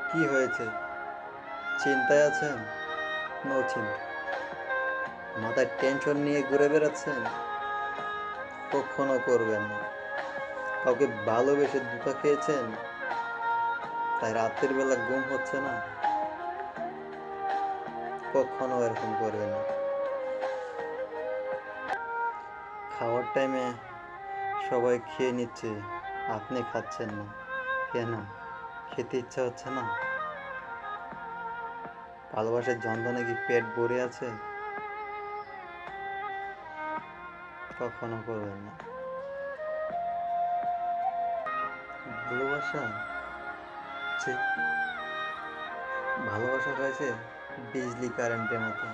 কি হয়েছে? চিন্তায় আছেন? নো চিন্তা। মাথায় টেনশন নিয়ে ঘুরে বেড়াচ্ছেন? কখনো করবেন না। কাউকে ভালোবেসে ধোঁকা খেয়েছেন? তাই রাতের বেলা ঘুম হচ্ছে না? কখনো এরকম করবেন না। খাওয়ার টাইমে সবাই খেয়ে নিচ্ছে, আপনি খাচ্ছেন না কেন? খেতে ইচ্ছা হচ্ছে না? ভালোবাসার যন্ত্রণা কি পেট ভরে আছে? কখনো করবেন না। ভালোবাসা যে ভালোবাসা হয়েছে বিজলি কারেন্টের মতো।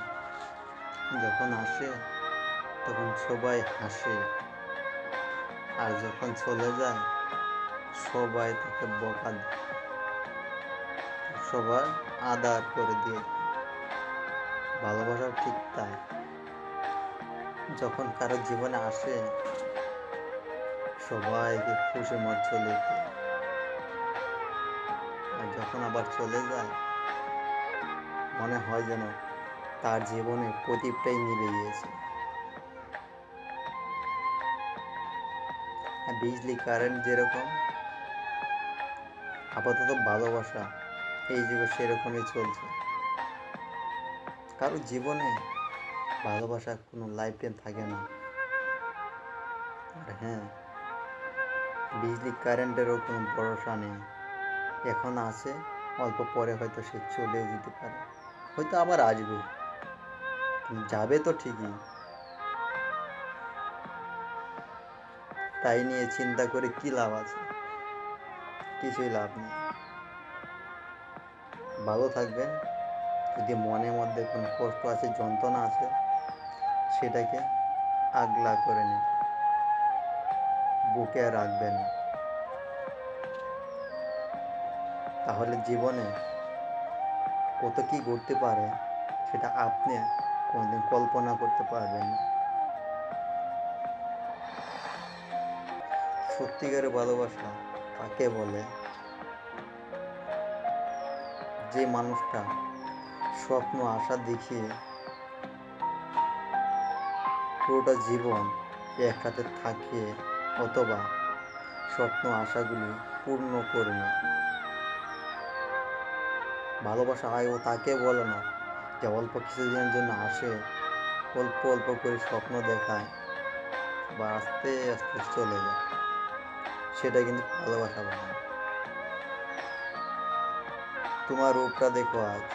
যখন আসে তখন সবাই হাসে, আর যখন চলে যায় সবাই তাকে বকা দেয়, সবাই আদার করে দিয়ে দেয়। ভালোবাসাও ঠিক তাই। যখন কারো জীবনে আসে সবাইকে খুশি মত চলে যায়, আর যখন আবার চলে যায় মনে হয় যেন তার জীবনে প্রদীপটাই নিভে গিয়েছে। আর বিজলি কারেন্ট যেরকম, আপাতত ভালোবাসা এই যুগে সেরকমই চলছে। কারো জীবনে ভালোবাসা কোনো লাইফ টাইম থাকে না। আর হ্যাঁ, বিজলি কারেন্টেরও কোনো ভরসা নেই। এখন আছে, অল্প পরে হয়তো সে চলেও যেতে পারে, হয়তো আবার আসবে, কিন্তু যাবে তো ঠিকই। তাই নিয়ে চিন্তা করে কি লাভ আছে? কিছুই লাভ নেই। ভালো থাকবেন। যদি মনের মধ্যে কোনো কষ্ট আছে, যন্ত্রণা আছে, সেটাকে আগলা করে নিন, বুকে রাখবেন না। তাহলে জীবনে কত কি ঘটতে পারে সেটা আপনি কোনোদিন কল্পনা করতে পারবেন না। সত্যিকারের ভালোবাসা কাকে বলে? যে মানুষটা স্বপ্ন আশা দেখিয়ে পুরোটা জীবন একসাথে থাকিয়ে, অথবা স্বপ্ন আশাগুলি পূর্ণ করে নেয়। ভালোবাসা হয় ও তাকে বলে না যে অল্প কিছুদিনের জন্য আসে, অল্প অল্প করে স্বপ্ন দেখায়, বা আস্তে আস্তে চলে যায়। সেটা কিন্তু ভালোবাসা বলে না। তোমার রূপটা দেখো আজ,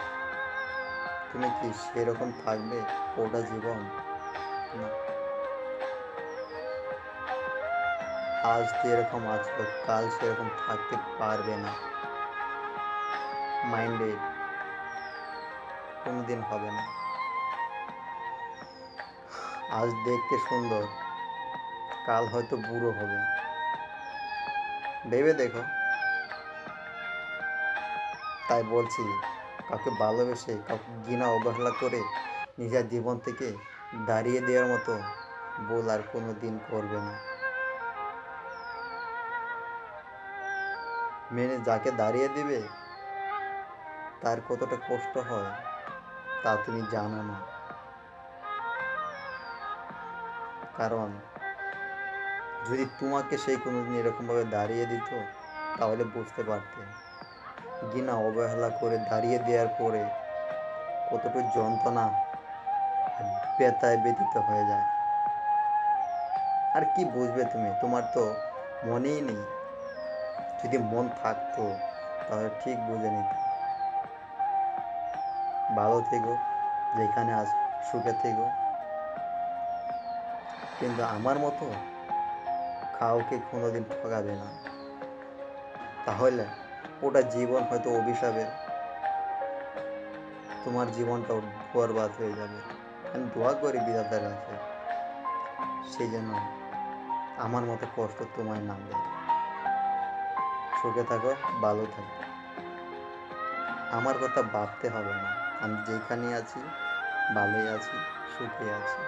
তুমি কি সেরকম থাকবে পুরোটা জীবন? না। আজ যেরকম আছো কাল সেরকম থাকতে পারবে না। মাইন্ডে কোনোদিন হবে না। আজ দেখতে সুন্দর, কাল হয়তো বুড়ো হবে। ভেবে দেখো। তাই বলছি, কাউকে ভালোবেসে কাউকে ঘৃণা অবহেলা করে নিজের জীবন থেকে দাঁড়িয়ে দেওয়ার মতো ভুল আর কোনো দিন করবে না। মেনে যাকে দাঁড়িয়ে দিবে তার কতটা কষ্ট হয় তা তুমি জানো না। কারণ যদি তোমাকে সেই কোনোদিন এরকমভাবে দাঁড়িয়ে দিত তাহলে বুঝতে পারতে ঘৃণা অবহেলা করে দাঁড়িয়ে দেওয়ার পরে কতটুকু যন্ত্রণা আর ব্যথায় ব্যথিত হয়ে যায়। আর কি বুঝবে তুমি? তোমার তো মনেই নেই। যদি মন থাকতো তাহলে ঠিক বুঝে নিতে। ভালো থেকো, যেখানে আজ সুখে থেকো, কিন্তু আমার মতো কাউকে কোনোদিন ঠকাবে না। তাহলে ওটা জীবন হয়তো অভিশাপে, তোমার জীবনটাও বরবাদ হয়ে যাবে। আমি দোয়া করি বিধাতার কাছে সেই জন্য আমার মতো কষ্ট তোমায় না দেয়। সুখে থাকো, ভালো থাকো। আমার কথা ভাবতে হবে না। আমি যেখানে আছি ভালোই আছি, সুখে আছি।